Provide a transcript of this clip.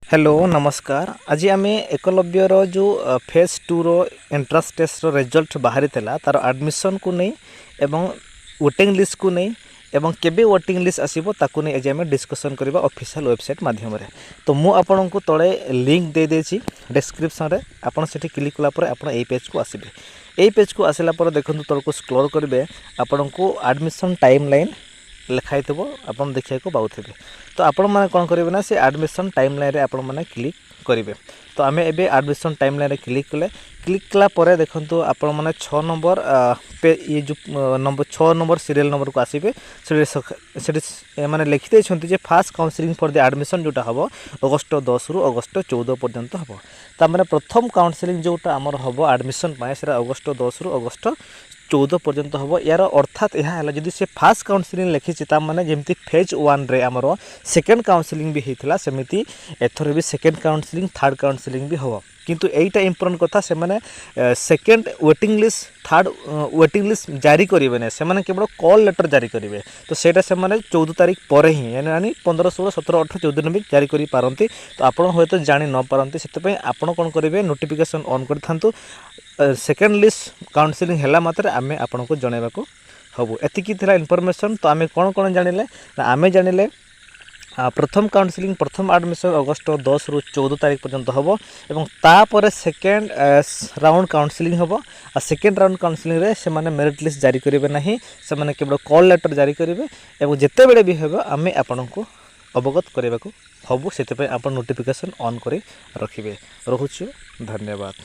Hello नमस्कार। आज आम एकलव्यर जो फेज 2 रो एंट्रांस टेस्ट रो रिजल्ट बाहरी थिला तार एडमिशन को नहीं एवं वेटिंग लिस्ट को नहीं एवं केबे वेटिंग लिस्ट आसीबो ताकू नहीं आज आम डिस्कशन करबा ऑफिशियल वेबसाइट माध्यम रे। तो मु आपन को तळे लिंक दे देछि डिस्क्रिप्शन रे, आपन सेठी क्लिक कला पर आपन ए पेज को आसीबे। ए पेज को आसिला पर देखंतु तळको स्क्रॉल करबे, आपन को एडमिशन टाइमलाइन लिखाई थो आप देखा पाथे। तो आपण मैंने कौन करेंगे ना, से एडमिशन टाइमलाइन रे आपण मैंने क्लिक करेंगे। तो आम ए एडमिशन टाइमलाइन रे क्लिक कला देखो आपण मैंने 6 नंबर ये जो नंबर 6 नंबर सीरियल नंबर को आसबे। मैंने लिखिदे fast counselling for the admission जोटा हम अगस्ट 10 रु अगस्ट 14 पर्यंत हम। तमें प्रथम काउंसलिंग जोटा आमर हम एडमिशन से अगस्ट 10 रु अगस्ट 14 पर्यंत हम। यार अर्थात यह जदि से फास्ट काउंसलिंग लिखी मैंने जमी फेज 1 रे आमर सेकेंड काउंसलिंग भी होता सेमती एथर भी सेकेंड काउंसलिंग थर्ड काउंसलिंग भी हम। किंतु एटा इंपोर्टेंट कथा से मैंने second waiting list third waiting list जारी करेंगे, से मैंने केवल कॉल लेटर जारी करेंगे। तो सेटा से मैंने 14 तारीख पर ही यानी 15, 16, 17, 18, 14 दिन भी जारी करी पारंती। तो आप तो जानी न पारंती, से आपड़ कौन करेंगे नोटिफिकेशन ऑन कर था। सेकेंड लिस्ट काउंसलिंग है मात्र आम आपन को जनवा को हबू। एतिकी थिला इनफॉरमेशन। तो आम कौन कौन जानिले ना, आम जानिले प्रथम काउंसलिंग प्रथम एडमिशन अगस्ट 10 रु 14 तारीख पर्यंत हम एवं तापर सेकेंड राउंड काउंसलिंग हम। आ सेकेंड राउंड काउंसलिंग रे से माने मेरिट लिस्ट जारी करेंगे नहीं, से माने केवल कॉल लेटर जारी करेंगे एवं जिते बेले भी हम आम आपन को अवगत करने को हबू। से आप नोटिफिकेशन ऑन कर रखिए। रोचु धन्यवाद।